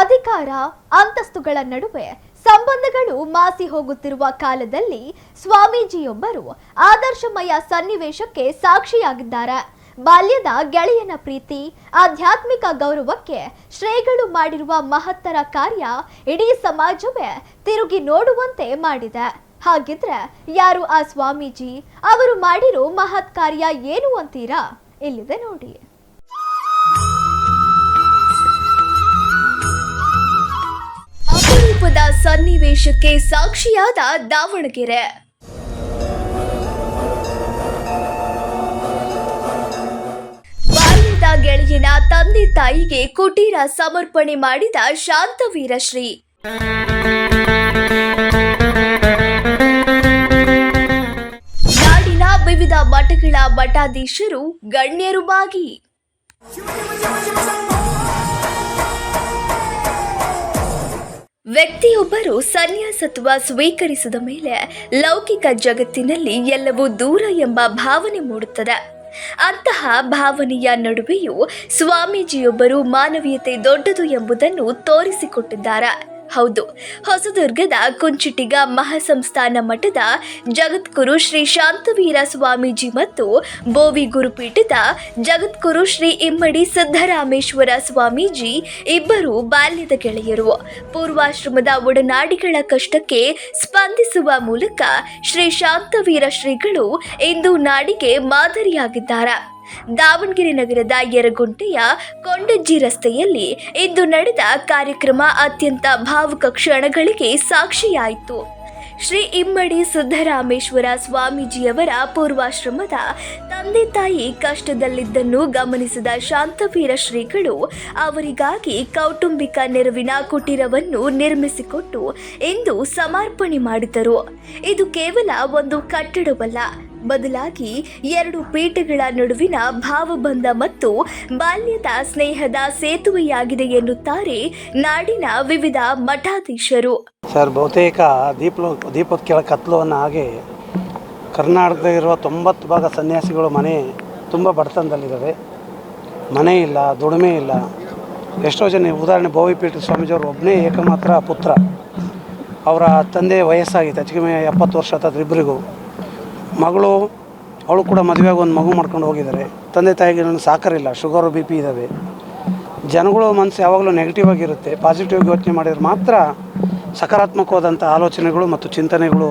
ಅಧಿಕಾರ ಅಂತಸ್ತುಗಳ ನಡುವೆ ಸಂಬಂಧಗಳು ಮಾಸಿ ಹೋಗುತ್ತಿರುವ ಕಾಲದಲ್ಲಿ ಸ್ವಾಮೀಜಿಯೊಬ್ಬರು ಆದರ್ಶಮಯ ಸನ್ನಿವೇಶಕ್ಕೆ ಸಾಕ್ಷಿಯಾಗಿದ್ದಾರೆ. ಬಾಲ್ಯದ ಗೆಳೆಯನ ಪ್ರೀತಿ, ಆಧ್ಯಾತ್ಮಿಕ ಗೌರವಕ್ಕೆ ಶ್ರೀಗಳು ಮಾಡಿರುವ ಮಹತ್ತರ ಕಾರ್ಯ ಇಡೀ ಸಮಾಜವೇ ತಿರುಗಿ ನೋಡುವಂತೆ ಮಾಡಿದೆ. ಹಾಗಿದ್ರೆ ಯಾರು ಆ ಸ್ವಾಮೀಜಿ? ಅವರು ಮಾಡಿರೋ ಮಹತ್ ಕಾರ್ಯ ಏನು ಅಂತೀರಾ? ಇಲ್ಲಿದೆ ನೋಡಿ. ಅಪರೂಪದ ಸನ್ನಿವೇಶಕ್ಕೆ ಸಾಕ್ಷಿಯಾದ ದಾವಣಗೆರೆ. ಬಾಲ್ಯದ ಗೆಳೆಯನ ತಂದೆ ತಾಯಿಗೆ ಕುಟೀರ ಸಮರ್ಪಣೆ ಮಾಡಿದ ಶಾಂತವೀರ ಶ್ರೀ. ನಾಡಿನ ವಿವಿಧ ಮಠಗಳ ಮಠಾಧೀಶರು, ಗಣ್ಯರು ಭಾಗಿ. ವ್ಯಕ್ತಿಯೊಬ್ಬರು ಸನ್ಯಾಸತ್ವ ಸ್ವೀಕರಿಸಿದ ಮೇಲೆ ಲೌಕಿಕ ಜಗತ್ತಿನಲ್ಲಿ ಎಲ್ಲವೂ ದೂರ ಎಂಬ ಭಾವನೆ ಮೂಡುತ್ತದೆ. ಅಂತಹ ಭಾವನೆಯ ನಡುವೆಯೂ ಸ್ವಾಮೀಜಿಯೊಬ್ಬರು ಮಾನವೀಯತೆ ದೊಡ್ಡದು ಎಂಬುದನ್ನು ತೋರಿಸಿಕೊಟ್ಟಿದ್ದಾರೆ. ಹೌದು, ಹೊಸದುರ್ಗದ ಕುಂಚಿಟಿಗ ಮಹಾಸಂಸ್ಥಾನ ಮಠದ ಜಗದ್ಗುರು ಶ್ರೀ ಶಾಂತವೀರ ಸ್ವಾಮೀಜಿ ಮತ್ತು ಬೋವಿ ಗುರುಪೀಠದ ಜಗದ್ಗುರು ಶ್ರೀ ಇಮ್ಮಡಿ ಸಿದ್ದರಾಮೇಶ್ವರ ಸ್ವಾಮೀಜಿ ಇಬ್ಬರು ಬಾಲ್ಯದ ಗೆಳೆಯರು. ಪೂರ್ವಾಶ್ರಮದ ಒಡನಾಡಿಗಳ ಕಷ್ಟಕ್ಕೆ ಸ್ಪಂದಿಸುವ ಮೂಲಕ ಶ್ರೀ ಶಾಂತವೀರ ಶ್ರೀಗಳು ಇಂದು ನಾಡಿಗೆ ಮಾದರಿಯಾಗಿದ್ದಾರೆ. ದಾವಣಗೆರೆ ನಗರದ ಯರಗುಂಟೆಯ ಕೊಂಡಜ್ಜಿ ರಸ್ತೆಯಲ್ಲಿ ಇಂದು ನಡೆದ ಕಾರ್ಯಕ್ರಮ ಅತ್ಯಂತ ಭಾವುಕ ಕ್ಷಣಗಳಿಗೆ ಸಾಕ್ಷಿಯಾಯಿತು. ಶ್ರೀ ಇಮ್ಮಡಿ ಸಿದ್ದರಾಮೇಶ್ವರ ಸ್ವಾಮೀಜಿಯವರ ಪೂರ್ವಾಶ್ರಮದ ತಂದೆ ತಾಯಿ ಕಷ್ಟದಲ್ಲಿದ್ದನ್ನು ಗಮನಿಸಿದ ಶಾಂತವೀರ ಶ್ರೀಗಳು ಅವರಿಗಾಗಿ ಕೌಟುಂಬಿಕ ನೆರವಿನ ಕುಟೀರವನ್ನು ನಿರ್ಮಿಸಿಕೊಟ್ಟು ಇಂದು ಸಮರ್ಪಣೆ ಮಾಡಿದರು. ಇದು ಕೇವಲ ಒಂದು ಕಟ್ಟಡವಲ್ಲ, ಬದಲಾಗಿ ಎರಡು ಪೀಠಗಳ ನಡುವಿನ ಭಾವಬಂಧ ಮತ್ತು ಬಾಲ್ಯದ ಸ್ನೇಹದ ಸೇತುವೆಯಾಗಿದೆ ಎನ್ನುತ್ತಾರೆ ನಾಡಿನ ವಿವಿಧ ಮಠಾಧೀಶರು. ಸರ್, ಬಹುತೇಕ ದೀಪದ ಕೆಳ ಕತ್ಲುವನ್ನು ಹಾಗೆ ಕರ್ನಾಟಕದಲ್ಲಿರುವ 90 ಭಾಗ ಸನ್ಯಾಸಿಗಳು ಮನೆ ತುಂಬ ಬಡತನದಲ್ಲಿದ್ದಾವೆ. ಮನೆ ಇಲ್ಲ, ದುಡಿಮೆ ಇಲ್ಲ. ಎಷ್ಟೋ ಜನ, ಉದಾಹರಣೆ ಬೋವಿಪೀಠ ಸ್ವಾಮೀಜಿಯವರು ಒಬ್ಬನೇ ಏಕಮಾತ್ರ ಪುತ್ರ. ಅವರ ತಂದೆ ವಯಸ್ಸಾಗಿತ್ತು, ಹೆಚ್ಚಿಗೆ 70 ವರ್ಷ ಇಬ್ಬರಿಗೂ. ಮಗಳು, ಅವಳು ಕೂಡ ಮದುವೆಯಾಗಿ ಒಂದು ಮಗು ಮಾಡ್ಕೊಂಡು ಹೋಗಿದ್ದಾರೆ. ತಂದೆ ತಾಯಿಗೆ ನನ್ನ ಸಾಕರಿಲ್ಲ, ಶುಗರು BP ಇದ್ದಾವೆ. ಜನಗಳು ಮನಸ್ಸು ಯಾವಾಗಲೂ ನೆಗೆಟಿವ್ ಆಗಿರುತ್ತೆ. ಪಾಸಿಟಿವ್ ಯೋಚನೆ ಮಾಡಿದ್ರೆ ಮಾತ್ರ ಸಕಾರಾತ್ಮಕವಾದಂಥ ಆಲೋಚನೆಗಳು ಮತ್ತು ಚಿಂತನೆಗಳು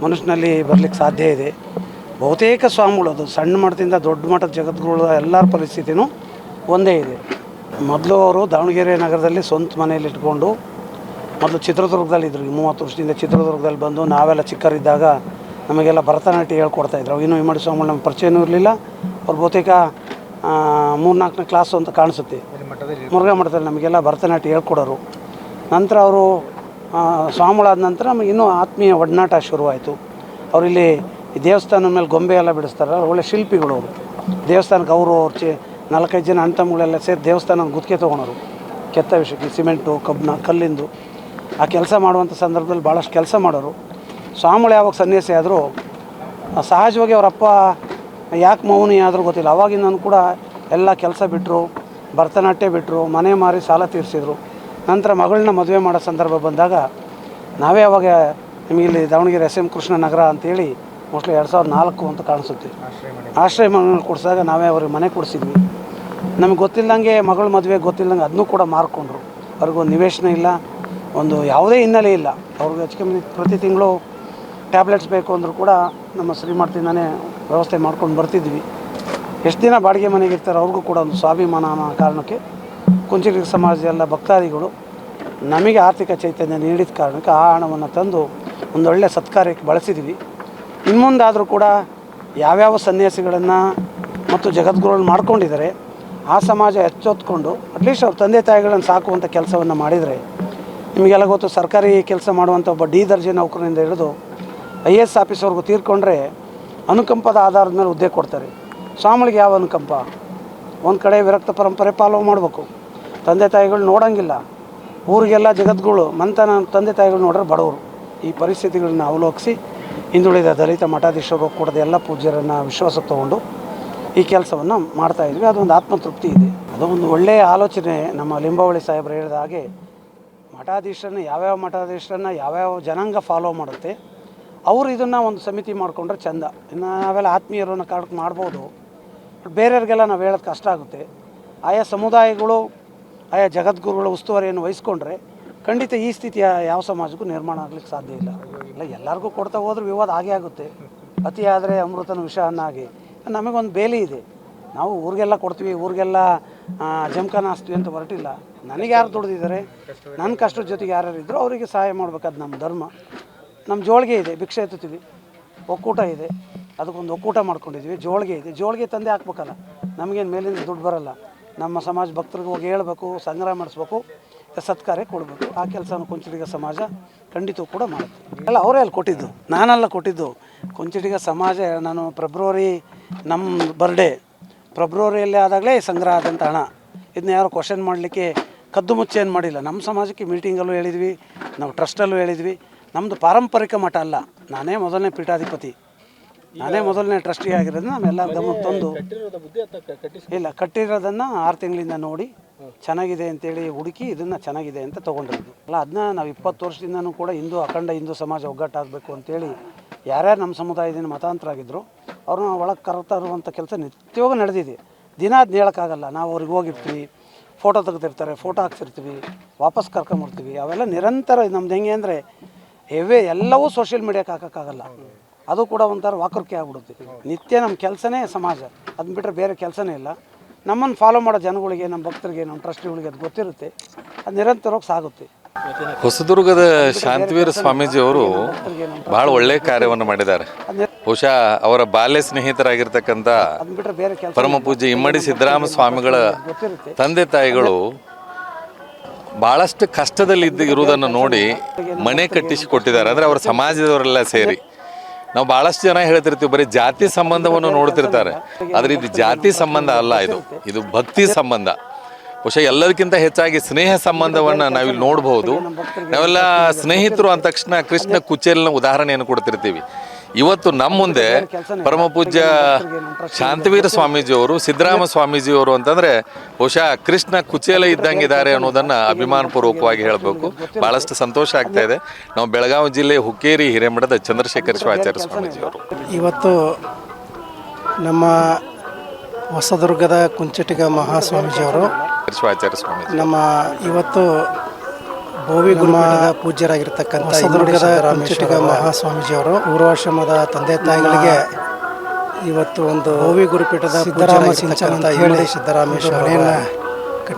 ಮನುಷ್ಯನಲ್ಲಿ ಬರಲಿಕ್ಕೆ ಸಾಧ್ಯ ಇದೆ. ಬಹುತೇಕ ಸ್ವಾಮಿಗಳು, ಅದು ಸಣ್ಣ ಮಠದಿಂದ ದೊಡ್ಡ ಮಠದ ಜಗದ್ಗುರುಗಳ ಎಲ್ಲರ ಪರಿಸ್ಥಿತಿನೂ ಒಂದೇ ಇದೆ. ಮೊದಲು ಅವರು ದಾವಣಗೆರೆ ನಗರದಲ್ಲಿ ಸ್ವಂತ ಮನೆಯಲ್ಲಿ ಇಟ್ಕೊಂಡು ಮೊದಲು ಚಿತ್ರದುರ್ಗದಲ್ಲಿದ್ದರು. 30 ವರ್ಷದಿಂದ ಚಿತ್ರದುರ್ಗದಲ್ಲಿ ಬಂದು ನಾವೆಲ್ಲ ಚಿಕ್ಕರಿದ್ದಾಗ ನಮಗೆಲ್ಲ ಭರತನಾಟ್ಯ ಹೇಳ್ಕೊಡ್ತಾಯಿದ್ರು. ಇನ್ನೂ ಇಮ್ಮಡಿ ಸ್ವಾಮಿಗಳು ನಮ್ಗೆ ಪರಿಚಯನೂ ಇರಲಿಲ್ಲ. ಅವ್ರು ಬಹುತೇಕ 3-4ನೇ ಕ್ಲಾಸು ಅಂತ ಕಾಣಿಸುತ್ತೆ. ಮುರುಘಾ ಮಠದಲ್ಲಿ ನಮಗೆಲ್ಲ ಭರತನಾಟ್ಯ ಹೇಳ್ಕೊಡೋರು. ನಂತರ ಅವರು ಸ್ವಾಮಿಗಳಾದ ನಂತರ ನಮಗೆ ಇನ್ನೂ ಆತ್ಮೀಯ ಒಡನಾಟ ಶುರುವಾಯಿತು. ಅವರಿಲ್ಲಿ ಈ ದೇವಸ್ಥಾನದ ಮೇಲೆ ಗೊಂಬೆ ಎಲ್ಲ ಬಿಡಿಸ್ತಾರೆ. ಒಳ್ಳೆ ಶಿಲ್ಪಿಗಳು ಅವರು. ದೇವಸ್ಥಾನಕ್ಕೆ ಅವರು 4-5 ಜನ ಅಣ್ಣ ತಮ್ಮಗಳೆಲ್ಲ ಸೇರಿ ದೇವಸ್ಥಾನದ ಗುತ್ತಿಗೆ ತೊಗೊಳೋರು. ಕೆತ್ತ ವಿಷಯಕ್ಕೆ ಸಿಮೆಂಟು, ಕಬ್ಬಿಣ, ಕಲ್ಲಿಂದು ಆ ಕೆಲಸ ಮಾಡುವಂಥ ಸಂದರ್ಭದಲ್ಲಿ ಭಾಳಷ್ಟು ಕೆಲಸ ಮಾಡೋರು. ಸ್ವಾಮಿಗಳು ಯಾವಾಗ ಸನ್ಯಾಸಿ ಆದರೂ ಸಹಜವಾಗಿ ಅವರಪ್ಪ ಯಾಕೆ ಮೌನಿ ಆದರೂ ಗೊತ್ತಿಲ್ಲ. ಅವಾಗಿಂದ ಕೂಡ ಎಲ್ಲ ಕೆಲಸ ಬಿಟ್ಟರು, ಭರತನಾಟ್ಯ ಬಿಟ್ಟರು, ಮನೆ ಮಾರಿ ಸಾಲ ತೀರಿಸಿದ್ರು. ನಂತರ ಮಗಳನ್ನ ಮದುವೆ ಮಾಡೋ ಸಂದರ್ಭ ಬಂದಾಗ ನಾವೇ ಅವಾಗ ನಿಮಗಿಲ್ಲಿ ದಾವಣಗೆರೆ SM ಕೃಷ್ಣ ನಗರ ಅಂತೇಳಿ ಮೋಸ್ಟ್ಲಿ 2004 ಅಂತ ಕಾಣಿಸುತ್ತೆ, ಆಶ್ರಯ ಮನೆ ಕೊಡಿಸಿದಾಗ ನಾವೇ ಅವ್ರಿಗೆ ಮನೆ ಕೊಡಿಸಿದ್ವಿ. ನಮಗೆ ಗೊತ್ತಿಲ್ಲದಂಗೆ ಮಗಳ ಮದುವೆ ಗೊತ್ತಿಲ್ಲದಂಗೆ ಅದನ್ನೂ ಕೂಡ ಮಾರ್ಕೊಂಡ್ರು. ಅವ್ರಿಗೊಂದು ನಿವೇಶನ ಇಲ್ಲ, ಒಂದು ಯಾವುದೇ ಹಿನ್ನೆಲೆ ಇಲ್ಲ. ಅವ್ರಿಗೆ ಹೆಚ್ಚು ಪ್ರತಿ ತಿಂಗಳು ಟ್ಯಾಬ್ಲೆಟ್ಸ್ ಬೇಕು ಅಂದರೂ ಕೂಡ ನಮ್ಮ ಶ್ರೀಮಠದಿಂದನೇ ವ್ಯವಸ್ಥೆ ಮಾಡ್ಕೊಂಡು ಬರ್ತಿದ್ವಿ. ಎಷ್ಟು ದಿನ ಬಾಡಿಗೆ ಮನೆಗೆ ಇರ್ತಾರೆ ಅವ್ರಿಗೂ ಕೂಡ ಒಂದು ಸ್ವಾಭಿಮಾನ ಅನ್ನೋ ಕಾರಣಕ್ಕೆ ಕುಂಚಿಟಿಗ ಸಮಾಜದ ಎಲ್ಲ ಭಕ್ತಾದಿಗಳು ನಮಗೆ ಆರ್ಥಿಕ ಚೈತನ್ಯ ನೀಡಿದ ಕಾರಣಕ್ಕೆ ಆ ಹಣವನ್ನು ತಂದು ಒಂದೊಳ್ಳೆ ಸತ್ಕಾರ್ಯಕ್ಕೆ ಬಳಸಿದ್ವಿ. ಇನ್ಮುಂದಾದರೂ ಕೂಡ ಯಾವ್ಯಾವ ಸನ್ಯಾಸಿಗಳನ್ನು ಮತ್ತು ಜಗದ್ಗುರುಗಳು ಮಾಡ್ಕೊಂಡಿದ್ದಾರೆ ಆ ಸಮಾಜ ಎಚ್ಚೆತ್ಕೊಂಡು ಅಟ್ಲೀಸ್ಟ್ ಅವ್ರ ತಂದೆ ತಾಯಿಗಳನ್ನು ಸಾಕುವಂಥ ಕೆಲಸವನ್ನು ಮಾಡಿದರೆ, ನಿಮಗೆಲ್ಲ ಗೊತ್ತು, ಸರ್ಕಾರಿ ಕೆಲಸ ಮಾಡುವಂಥ ಒಬ್ಬ D ದರ್ಜೆ ನೌಕರನಿಂದ ಹಿಡಿದು IAS ಆಫೀಸರ್ವರೆಗೂ ತೀರ್ಕೊಂಡ್ರೆ ಅನುಕಂಪದ ಆಧಾರದ ಮೇಲೆ ಹುದ್ದೆ ಕೊಡ್ತಾರೆ. ಸ್ವಾಮಿಗಳಿಗೆ ಯಾವ ಅನುಕಂಪ? ಒಂದು ಕಡೆ ವಿರಕ್ತ ಪರಂಪರೆ ಫಾಲೋ ಮಾಡಬೇಕು. ತಂದೆ ತಾಯಿಗಳು ನೋಡೋಂಗಿಲ್ಲ. ಊರಿಗೆಲ್ಲ ಜಗದ್ಗುರು ಮಂತನ ತಂದೆ ತಾಯಿಗಳು ನೋಡ್ರೆ ಬಡವರು. ಈ ಪರಿಸ್ಥಿತಿಗಳನ್ನ ಅವಲೋಕಿಸಿ ಹಿಂದುಳಿದ ದಲಿತ ಮಠಾಧೀಶರು ಕೂಡ ಎಲ್ಲ ಪೂಜ್ಯರನ್ನು ವಿಶ್ವಾಸ ತೊಗೊಂಡು ಈ ಕೆಲಸವನ್ನು ಮಾಡ್ತಾ ಇದ್ವಿ. ಅದೊಂದು ಆತ್ಮತೃಪ್ತಿ ಇದೆ. ಅದು ಒಂದು ಒಳ್ಳೆಯ ಆಲೋಚನೆ. ನಮ್ಮ ಲಿಂಬಾವಳಿ ಸಾಹೇಬರು ಹೇಳಿದ ಹಾಗೆ ಮಠಾಧೀಶರನ್ನ ಮಠಾಧೀಶರನ್ನ ಯಾವ್ಯಾವ ಜನಾಂಗ ಫಾಲೋ ಮಾಡುತ್ತೆ ಅವರು ಇದನ್ನು ಒಂದು ಸಮಿತಿ ಮಾಡಿಕೊಂಡ್ರೆ ಚೆಂದ. ಇನ್ನು ನಾವೆಲ್ಲ ಆತ್ಮೀಯರನ್ನು ಕಾಡಕ್ಕೆ ಮಾಡ್ಬೋದು, ಬೇರೆಯವ್ರಿಗೆಲ್ಲ ನಾವು ಹೇಳೋದು ಕಷ್ಟ ಆಗುತ್ತೆ. ಆಯಾ ಸಮುದಾಯಗಳು ಆಯಾ ಜಗದ್ಗುರುಗಳ ಉಸ್ತುವಾರಿಯನ್ನು ವಹಿಸ್ಕೊಂಡ್ರೆ ಖಂಡಿತ ಈ ಸ್ಥಿತಿಯ ಯಾವ ಸಮಾಜಕ್ಕೂ ನಿರ್ಮಾಣ ಆಗಲಿಕ್ಕೆ ಸಾಧ್ಯ ಇಲ್ಲ. ಎಲ್ಲರಿಗೂ ಕೊಡ್ತಾ ಹೋದ್ರೆ ವಿವಾದ ಆಗೇ ಆಗುತ್ತೆ. ಅತಿ ಆದರೆ ಅಮೃತನ ವಿಷ ಅನ್ನಾಗಿ ನಮಗೊಂದು ಬೇಲಿ ಇದೆ. ನಾವು ಊರಿಗೆಲ್ಲ ಕೊಡ್ತೀವಿ, ಊರಿಗೆಲ್ಲ ಜಮಖಾನ ಹಾಸ್ತೀವಿ ಅಂತ ಹೊರಟಿಲ್ಲ. ನನಗೆ ಯಾರು ದುಡ್ದಿದ್ದಾರೆ, ನನ್ನ ಕಷ್ಟದ ಜೊತೆಗೆ ಯಾರ್ಯಾರು ಇದ್ದರೂ ಅವರಿಗೆ ಸಹಾಯ ಮಾಡಬೇಕಾದ ನಮ್ಮ ಧರ್ಮ. ನಮ್ಮ ಜೋಳಿಗೆ ಇದೆ, ಭಿಕ್ಷೆ ಎತ್ತುತ್ತೀವಿ, ಒಕ್ಕೂಟ ಇದೆ, ಅದಕ್ಕೊಂದು ಒಕ್ಕೂಟ ಮಾಡ್ಕೊಂಡಿದ್ವಿ. ಜೋಳಿಗೆ ಇದೆ, ಜೋಳಿಗೆ ತಂದೆ ಹಾಕ್ಬೇಕಲ್ಲ, ನಮಗೇನು ಮೇಲಿಂದ ದುಡ್ಡು ಬರೋಲ್ಲ. ನಮ್ಮ ಸಮಾಜ ಭಕ್ತರಿಗೆ ಹೋಗಿ ಹೇಳ್ಬೇಕು, ಸಂಗ್ರಹ ಮಾಡಿಸ್ಬೇಕು, ಸತ್ಕಾರ್ಯ ಕೊಡಬೇಕು. ಆ ಕೆಲಸನ ಕುಂಚಿಟಿಗ ಸಮಾಜ ಖಂಡಿತ ಕೂಡ ಮಾಡುತ್ತೆ. ಎಲ್ಲ ಅವರೇ ಅಲ್ಲಿ ಕೊಟ್ಟಿದ್ದು, ನಾನೆಲ್ಲ ಕೊಟ್ಟಿದ್ದು. ಕುಂಚಿಟಿಗ ಸಮಾಜ ನಾನು ಫೆಬ್ರವರಿ ನಮ್ಮ ಬರ್ಡೇ ಫೆಬ್ರವರಿಯಲ್ಲೇ ಆದಾಗಲೇ ಸಂಗ್ರಹ ಆದಂಥ ಹಣ. ಇದನ್ನ ಯಾರು ಕ್ವಶನ್ ಮಾಡಲಿಕ್ಕೆ ಕದ್ದು ಮುಚ್ಚೆ ಏನು ಮಾಡಿಲ್ಲ. ನಮ್ಮ ಸಮಾಜಕ್ಕೆ ಮೀಟಿಂಗಲ್ಲೂ ಹೇಳಿದ್ವಿ, ನಾವು ಟ್ರಸ್ಟಲ್ಲೂ ಹೇಳಿದ್ವಿ. ನಮ್ಮದು ಪಾರಂಪರಿಕ ಮಠ ಅಲ್ಲ, ನಾನೇ ಮೊದಲನೇ ಪೀಠಾಧಿಪತಿ, ನಾನೇ ಮೊದಲನೇ ಟ್ರಸ್ಟಿ ಆಗಿರೋದನ್ನ ನಾವೆಲ್ಲ ಗಮನಕ್ಕೆ ತಂದು ಇಲ್ಲ ಕಟ್ಟಿರೋದನ್ನು 6 ತಿಂಗಳಿಂದ ನೋಡಿ ಚೆನ್ನಾಗಿದೆ ಅಂತೇಳಿ ಹುಡುಕಿ ಇದನ್ನು ಚೆನ್ನಾಗಿದೆ ಅಂತ ತೊಗೊಂಡಿರೋದು ಅಲ್ಲ. ಅದನ್ನ ನಾವು 20 ವರ್ಷದಿಂದನೂ ಕೂಡ ಅಖಂಡ ಹಿಂದೂ ಸಮಾಜ ಒಗ್ಗಟ್ಟಾಗಬೇಕು ಅಂತೇಳಿ ಯಾರ್ಯಾರು ನಮ್ಮ ಸಮುದಾಯದಿಂದ ಮತಾಂತರ ಆಗಿದ್ರು ಅವ್ರನ್ನ ಒಳಗೆ ಕರೆತರುವಂಥ ಕೆಲಸ ನಿತ್ಯವಾಗಿ ನಡೆದಿದೆ. ದಿನ ಅದು ಹೇಳೋಕ್ಕಾಗಲ್ಲ. ನಾವು ಅವ್ರಿಗೆ ಹೋಗಿರ್ತೀವಿ, ಫೋಟೋ ತೆಗೆದಿರ್ತಾರೆ, ಫೋಟೋ ಹಾಕ್ಸಿರ್ತೀವಿ, ವಾಪಸ್ ಕರ್ಕೊಂಬರ್ತೀವಿ. ಅವೆಲ್ಲ ನಿರಂತರ. ನಮ್ದು ಹೆಂಗೆ ಅಂದರೆ ಎಲ್ಲವೂ ಸೋಷಿಯಲ್ ಮೀಡಿಯಾಕ್ಕೆ ಹಾಕೋಕ್ಕಾಗಲ್ಲ. ಅದು ಕೂಡ ಒಂಥರ ವಾಕರಿಕೆ ಆಗ್ಬಿಡುತ್ತೆ. ನಿತ್ಯ ನಮ್ಮ ಕೆಲಸನೇ ಸಮಾಜ, ಅದನ್ನ ಬಿಟ್ಟರೆ ಬೇರೆ ಕೆಲಸನೇ ಇಲ್ಲ. ನಮ್ಮನ್ನು ಫಾಲೋ ಮಾಡೋ ಜನಗಳಿಗೆ, ನಮ್ಮ ಭಕ್ತರಿಗೆ, ನಮ್ಮ ಟ್ರಸ್ಟಿಗಳಿಗೆ ಅದು ಗೊತ್ತಿರುತ್ತೆ. ಅದು ನಿರಂತರವಾಗಿ ಸಾಗುತ್ತೆ. ಹೊಸದುರ್ಗದ ಶಾಂತವೀರ ಸ್ವಾಮೀಜಿಯವರು ಬಹಳ ಒಳ್ಳೆಯ ಕಾರ್ಯವನ್ನು ಮಾಡಿದ್ದಾರೆ. ಬಹುಶಃ ಅವರ ಬಾಲ್ಯ ಸ್ನೇಹಿತರಾಗಿರ್ತಕ್ಕಂಥ ಪರಮ ಪೂಜ್ಯ ಇಮ್ಮಡಿ ಸಿದ್ದರಾಮ ಸ್ವಾಮಿಗಳ ತಂದೆ ತಾಯಿಗಳು ಭಾಳಷ್ಟು ಕಷ್ಟದಲ್ಲಿ ಇರುವುದನ್ನು ನೋಡಿ ಮನೆ ಕಟ್ಟಿಸಿಕೊಟ್ಟಿದ್ದಾರೆ. ಅಂದರೆ ಅವರ ಸಮಾಜದವರೆಲ್ಲ ಸೇರಿ. ನಾವು ಭಾಳಷ್ಟು ಜನ ಹೇಳ್ತಿರ್ತೀವಿ ಬರೀ ಜಾತಿ ಸಂಬಂಧವನ್ನು ನೋಡ್ತಿರ್ತಾರೆ, ಆದರೆ ಇದು ಜಾತಿ ಸಂಬಂಧ ಅಲ್ಲ, ಇದು ಭಕ್ತಿ ಸಂಬಂಧ. ಬಹುಶಃ ಎಲ್ಲದಕ್ಕಿಂತ ಹೆಚ್ಚಾಗಿ ಸ್ನೇಹ ಸಂಬಂಧವನ್ನು ನಾವಿಲ್ಲಿ ನೋಡ್ಬೋದು. ನಾವೆಲ್ಲ ಸ್ನೇಹಿತರು ಅಂದ ತಕ್ಷಣ ಕೃಷ್ಣ ಕುಚೇಲಿನ ಉದಾಹರಣೆಯನ್ನು ಕೊಡ್ತಿರ್ತೀವಿ. ಇವತ್ತು ನಮ್ಮ ಮುಂದೆ ಪರಮ ಪೂಜ್ಯ ಶಾಂತವೀರ ಸ್ವಾಮೀಜಿಯವರು, ಸಿದ್ದರಾಮ ಸ್ವಾಮೀಜಿಯವರು ಅಂತಂದರೆ ಬಹುಶಃ ಕೃಷ್ಣ ಕುಚೇಲ ಇದ್ದಂಗಿದ್ದಾರೆ ಅನ್ನೋದನ್ನು ಅಭಿಮಾನಪೂರ್ವಕವಾಗಿ ಹೇಳಬೇಕು. ಭಾಳಷ್ಟು ಸಂತೋಷ ಆಗ್ತಾ ಇದೆ. ನಾವು ಬೆಳಗಾವಿ ಜಿಲ್ಲೆ ಹುಕ್ಕೇರಿ ಹಿರೇಮಠದ ಚಂದ್ರಶೇಖರ ಶಿವಾಚಾರ್ಯ ಸ್ವಾಮೀಜಿಯವರು ಇವತ್ತು ನಮ್ಮ ಹೊಸದುರ್ಗದ ಕುಂಚಿಟಿಗ ಮಹಾಸ್ವಾಮೀಜಿಯವರು ಶಿವಾಚಾರ್ಯ ಸ್ವಾಮೀಜಿ ನಮ್ಮ ಇವತ್ತು ಬೋವಿ ಗುರುಮಠದ ಪೂಜ್ಯರಾಗಿರ್ತಕ್ಕಂಥ ಹೊಸದುರ್ಗದ ಕುಂಚಿಟಿಗ ಮಹಾಸ್ವಾಮೀಜಿಯವರು ಪೂರ್ವಾಶ್ರಮದ ತಂದೆ ತಾಯಿಗಳಿಗೆ ಇವತ್ತು ಒಂದು ಬೋವಿ ಗುರುಪೀಠದ ಸಿದ್ದರಾಮ ಸಿಂಚನ ಅಂತ ಹೇಳಿ ಸಿದ್ದರಾಮೇಶ್ವರ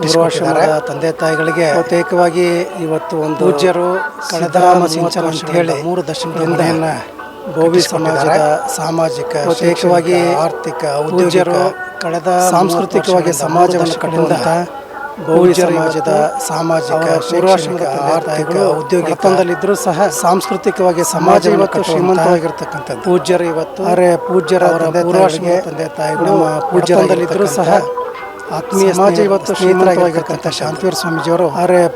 ಪೂರ್ವಾಶ್ರಮದ ತಂದೆ ತಾಯಿಗಳಿಗೆ ಪ್ರತ್ಯೇಕವಾಗಿ ಇವತ್ತು ಒಂದು ಪೂಜ್ಯರು ಸಿದ್ದರಾಮ ಸಿಂಚನ ಅಂತ ಹೇಳಿ 3 ದಶಕದಿಂದ ಬೋವಿ ಸಮಾಜದ ಸಾಮಾಜಿಕ ಪ್ರತ್ಯೇಕವಾಗಿ ಆರ್ಥಿಕ ಉದ್ಯೋಗರು ಕಳೆದ ಸಾಂಸ್ಕೃತಿಕವಾಗಿ ಸಮಾಜವನ್ನು ಕಟ್ಟಿದಂಥ ಬೋವಿ ಸಮಾಜದ ಸಾಮಾಜಿಕ ಶೈಕ್ಷಣಿಕ ಆರ್ಥಿಕ ಉದ್ಯೋಗದಲ್ಲಿದ್ದರೂ ಸಹ ಸಾಂಸ್ಕೃತಿಕವಾಗಿ ಸಮಾಜ ಇವತ್ತು ಶ್ರೀಮಂತವಾಗಿರ್ತಕ್ಕಂಥದ್ದು ಪೂಜ್ಯರು ಇವತ್ತು ಪೂಜ್ಯರ ಪೂರ್ವಾಶ್ರಮ ತಂದೆ ತಾಯಿಗಳು ನಮ್ಮ ಪೂಜ್ಯರಲ್ಲಿದ್ದರೂ ಸಹ ಆತ್ಮೀಯ ಸಮಾಜ ಇವತ್ತು ಶ್ರೀಮಂತವಾಗಿರ್ತಕ್ಕಂಥ ಶಾಂತವೀರ ಸ್ವಾಮೀಜಿಯವರು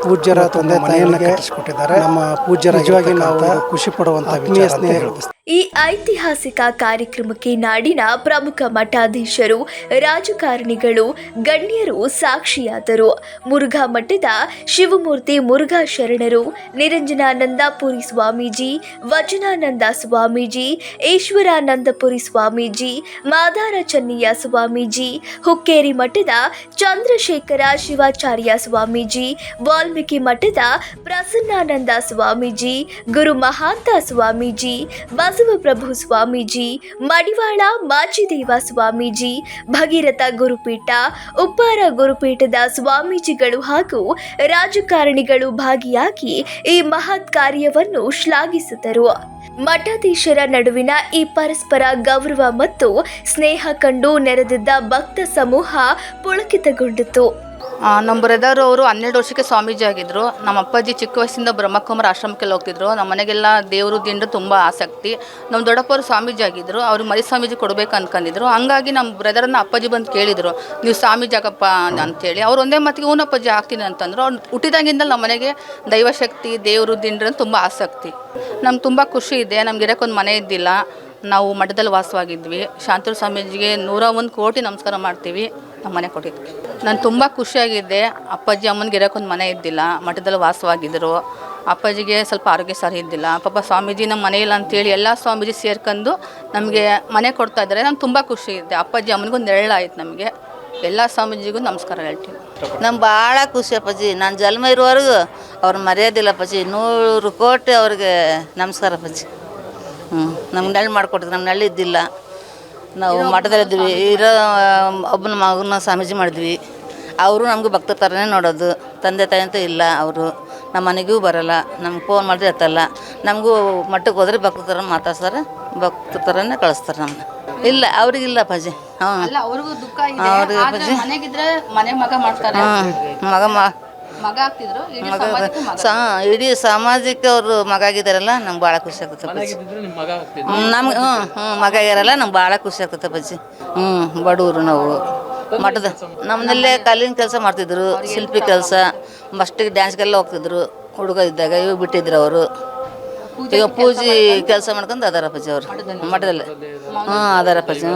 ಪೂಜ್ಯರ ತಂದೆ ತಾಯಿಯನ್ನು ಕಟ್ಟಿಸಿಕೊಟ್ಟಿದ್ದಾರೆ. ನಮ್ಮ ಪೂಜ್ಯರ ನಿಜವಾಗಿ ನಾವು ಖುಷಿ ಪಡುವಂಥ ಆತ್ಮೀಯ ಸ್ನೇಹಿತರು. ಈ ಐತಿಹಾಸಿಕ ಕಾರ್ಯಕ್ರಮಕ್ಕೆ ನಾಡಿನ ಪ್ರಮುಖ ಮಠಾಧೀಶರು, ರಾಜಕಾರಣಿಗಳು, ಗಣ್ಯರು ಸಾಕ್ಷಿಯಾದರು. ಮುರುಘಾ ಮಠದ ಶಿವಮೂರ್ತಿ ಮುರುಘಾ ಶರಣರು, ನಿರಂಜನಾನಂದಪುರಿ ಸ್ವಾಮೀಜಿ, ವಚನಾನಂದ ಸ್ವಾಮೀಜಿ, ಈಶ್ವರಾನಂದಪುರಿ ಸ್ವಾಮೀಜಿ, ಮಾದಾರ ಚೆನ್ನಯ್ಯ ಸ್ವಾಮೀಜಿ, ಹುಕ್ಕೇರಿ ಮಠದ ಚಂದ್ರಶೇಖರ ಶಿವಾಚಾರ್ಯ ಸ್ವಾಮೀಜಿ, ವಾಲ್ಮೀಕಿ ಮಠದ ಪ್ರಸನ್ನಾನಂದ ಸ್ವಾಮೀಜಿ, ಗುರು ಮಹಾಂತ ಸ್ವಾಮೀಜಿ, ಬಸವಪ್ರಭು ಸ್ವಾಮೀಜಿ, ಮಡಿವಾಳ ಮಾಚಿದೇವ ಸ್ವಾಮೀಜಿ, ಭಗೀರಥ ಗುರುಪೀಠ, ಉಪ್ಪಾರ ಗುರುಪೀಠದ ಸ್ವಾಮೀಜಿಗಳು ಹಾಗೂ ರಾಜಕಾರಣಿಗಳು ಭಾಗಿಯಾಗಿ ಈ ಮಹತ್ ಕಾರ್ಯವನ್ನು ಶ್ಲಾಘಿಸಿದರು. ಮಠಾಧೀಶರ ನಡುವಿನ ಈ ಪರಸ್ಪರ ಗೌರವ ಮತ್ತು ಸ್ನೇಹ ಕಂಡು ನೆರೆದಿದ್ದ ಭಕ್ತ ಸಮೂಹ ಪುಳಕಿತಗೊಂಡಿತು. ನಮ್ಮ ಬ್ರದರ್ ಅವರು 12 ವರ್ಷಕ್ಕೆ ಸ್ವಾಮೀಜಿ ಆಗಿದ್ದರು. ನಮ್ಮ ಅಪ್ಪಾಜಿ ಚಿಕ್ಕ ವಯಸ್ಸಿಂದ ಬ್ರಹ್ಮಕುಮಾರ ಆಶ್ರಮಕ್ಕೆಲ್ಲ ಹೋಗ್ತಿದ್ರು. ನಮ್ಮ ಮನೆಗೆಲ್ಲ ದೇವರು ದಿಂಡು ತುಂಬ ಆಸಕ್ತಿ. ನಮ್ಮ ದೊಡ್ಡಪ್ಪವರು ಸ್ವಾಮೀಜಿ ಆಗಿದ್ದರು. ಅವ್ರಿಗೆ ಮರಿ ಸ್ವಾಮೀಜಿ ಕೊಡಬೇಕು ಅಂದ್ಕೊಂಡಿದ್ರು. ಹಂಗಾಗಿ ನಮ್ಮ ಬ್ರದರನ್ನ ಅಪ್ಪಾಜಿ ಬಂದು ಕೇಳಿದರು, ನೀವು ಸ್ವಾಮೀಜಿ ಆಗಪ್ಪ ಅಂತೇಳಿ. ಅವ್ರು ಒಂದೇ ಮಾತಿಗೆ ಅಪ್ಪಾಜಿ ಆಗ್ತೀನಿ ಅಂತಂದರು. ಅವ್ರು ಹುಟ್ಟಿದಾಗಿಂದ ನಮ್ಮ ಮನೆಗೆ ದೈವಶಕ್ತಿ, ದೇವರು ದಿಂಡ್ರ ತುಂಬ ಆಸಕ್ತಿ. ನಮ್ಗೆ ತುಂಬ ಖುಷಿ ಇದೆ. ನಮ್ಗೆ ಇರೋಕ್ಕೊಂದು ಮನೆ ಇದ್ದಿಲ್ಲ. ನಾವು ಮಠದಲ್ಲಿ ವಾಸವಾಗಿದ್ವಿ. ಶಾಂತೂರು ಸ್ವಾಮೀಜಿಗೆ 101 ಕೋಟಿ ನಮಸ್ಕಾರ ಮಾಡ್ತೀವಿ. ನಮ್ಮ ಮನೆ ಕೊಟ್ಟಿದ್ದು ನಾನು ತುಂಬ ಖುಷಿಯಾಗಿದ್ದೆ. ಅಪ್ಪಾಜಿ ಅಮ್ಮನಿಗೆ ಇರೋಕ್ಕೊಂದು ಮನೆ ಇದ್ದಿಲ್ಲ, ಮಠದಲ್ಲಿ ವಾಸವಾಗಿದ್ದರು. ಅಪ್ಪಾಜಿಗೆ ಸ್ವಲ್ಪ ಆರೋಗ್ಯ ಸರಿ ಇದ್ದಿಲ್ಲ. ಪಾಪ ಸ್ವಾಮೀಜಿ ನಮ್ಮ ಮನೆ ಇಲ್ಲ ಅಂತೇಳಿ ಎಲ್ಲ ಸ್ವಾಮೀಜಿ ಸೇರ್ಕೊಂಡು ನಮಗೆ ಮನೆ ಕೊಡ್ತಾ ಇದ್ದಾರೆ. ನಾನು ತುಂಬ ಖುಷಿ ಇದ್ದೆ. ಅಪ್ಪಾಜಿ ಅಮ್ಮನಿಗೂ ನೆರಳಾಯ್ತು. ನಮಗೆ ಎಲ್ಲ ಸ್ವಾಮೀಜಿಗೂ ನಮಸ್ಕಾರ ಹೇಳ್ತೀನಿ. ನಮ್ಗೆ ಭಾಳ ಖುಷಿ ಅಪ್ಪಾಜಿ. ನಾನು ಜನ್ಮ ಇರುವವರೆಗೂ ಅವ್ರು ಮರ್ಯಾದಿಲ್ಲ ಅಪ್ಪಾಜಿ. 100 ಕೋಟಿ ಅವ್ರಿಗೆ ನಮಸ್ಕಾರ ಅಪ್ಪಾಜಿ. ನಮ್ಗೆ ನೆರಳು ಮಾಡಿಕೊಟ್ಟಿದ್ರು. ನಮ್ಮ ನೆರಳು ಇದ್ದಿಲ್ಲ. ನಾವು ಮಠದಲ್ಲಿದ್ವಿ. ಇರೋ ಒಬ್ಬನ ಮಗನ ಸ್ವಾಮೀಜಿ ಮಾಡಿದ್ವಿ. ಅವರು ನಮಗೂ ಭಕ್ತರ ಥರನೇ ನೋಡೋದು. ತಂದೆ ತಾಯಿ ಅಂತೂ ಇಲ್ಲ. ಅವರು ನಮ್ಮ ಮನೆಗೂ ಬರೋಲ್ಲ. ನಮ್ಗೆ ಫೋನ್ ಮಾಡಿದ್ರೆ ಎತ್ತಲ್ಲ. ನಮಗೂ ಮಠಕ್ಕೆ ಹೋದ್ರೆ ಭಕ್ತರ ಥರ ಮಾತಾಡ್ತಾರೆ. ಭಕ್ತರ ಥರನೇ ಕಳಿಸ್ತಾರೆ ನಮ್ಮನ್ನ. ಇಲ್ಲ ಅವ್ರಿಗಿಲ್ಲ ಅಪ್ಪಾಜಿ. ಅಲ್ಲ, ಅವ್ರಿಗೂ ದುಃಖ ಇದೆ. ಆದ್ರೆ ಮನೆಗಿದ್ರೆ ಮನೆ ಮಗ ಮಾಡ್ತಾರೆ. ಮಗ ಆಗ್ತಿದ್ರು. ಇಡೀ ಸಮಾಜಕ್ಕೆ ಅವರು ಮಗ ಆಗಿದ್ದಾರಲ್ಲ, ನಮ್ಗೆ ಭಾಳ ಖುಷಿ ಆಗ್ತದೆ ಅಪ್ಪಾಜಿ. ನಮ್ಗೆ ಮಗ ಆಗಿರಲ್ಲ, ನಮ್ಗೆ ಭಾಳ ಖುಷಿ ಆಗ್ತದೆ ಅಪ್ಪಾಜಿ. ಬಡವರು ನಾವು. ಮಠದ ನಮ್ಮನಲ್ಲೇ ಕಲ್ಲಿನ ಕೆಲಸ ಮಾಡ್ತಿದ್ರು, ಶಿಲ್ಪಿ ಕೆಲಸ, ಮಸ್ಟಿಗೆ ಡ್ಯಾನ್ಸ್ಗೆಲ್ಲ ಹೋಗ್ತಿದ್ರು ಹುಡುಗ ಇದ್ದಾಗ. ಇವಾಗ ಬಿಟ್ಟಿದ್ರು ಅವರು. ಈಗ ಪೂಜೆ ಕೆಲಸ ಮಾಡ್ಕೊಂಡು ಅದಾರ ಅಪ್ಪಾಜಿ ಅವರು ಮಠದಲ್ಲಿ. ಅದಾರ ಅಪ್ಪಾಜಿ.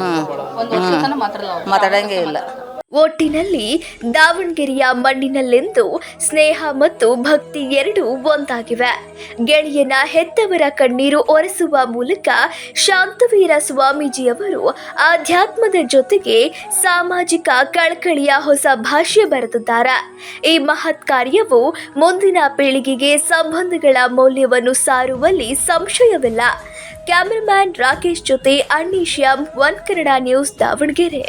ಮಾತಾಡಂಗೆ ಇಲ್ಲ. ಒಟ್ಟಿನಲ್ಲಿ ದಾವಣಗೆರೆಯ ಮಣ್ಣಿನಲ್ಲೆಂದು ಸ್ನೇಹ ಮತ್ತು ಭಕ್ತಿ ಎರಡೂ ಒಂದಾಗಿವೆ. ಗೆಳೆಯನ ಹೆತ್ತವರ ಕಣ್ಣೀರು ಒರೆಸುವ ಮೂಲಕ ಶಾಂತವೀರ ಸ್ವಾಮೀಜಿಯವರು ಆಧ್ಯಾತ್ಮದ ಜೊತೆಗೆ ಸಾಮಾಜಿಕ ಕಳಕಳಿಯ ಹೊಸ ಭಾಷ್ಯ ಬರೆದಿದ್ದಾರೆ. ಈ ಮಹತ್ ಕಾರ್ಯವು ಮುಂದಿನ ಪೀಳಿಗೆಗೆ ಸಂಬಂಧಗಳ ಮೌಲ್ಯವನ್ನು ಸಾರುವಲ್ಲಿ ಸಂಶಯವಿಲ್ಲ. ಕ್ಯಾಮರಾಮ್ಯಾನ್ ರಾಕೇಶ್ ಜೊತೆ ಅನ್ನೀಶ್ಯಾಮ್, ಒನ್ ಕನ್ನಡ ನ್ಯೂಸ್, ದಾವಣಗೆರೆ.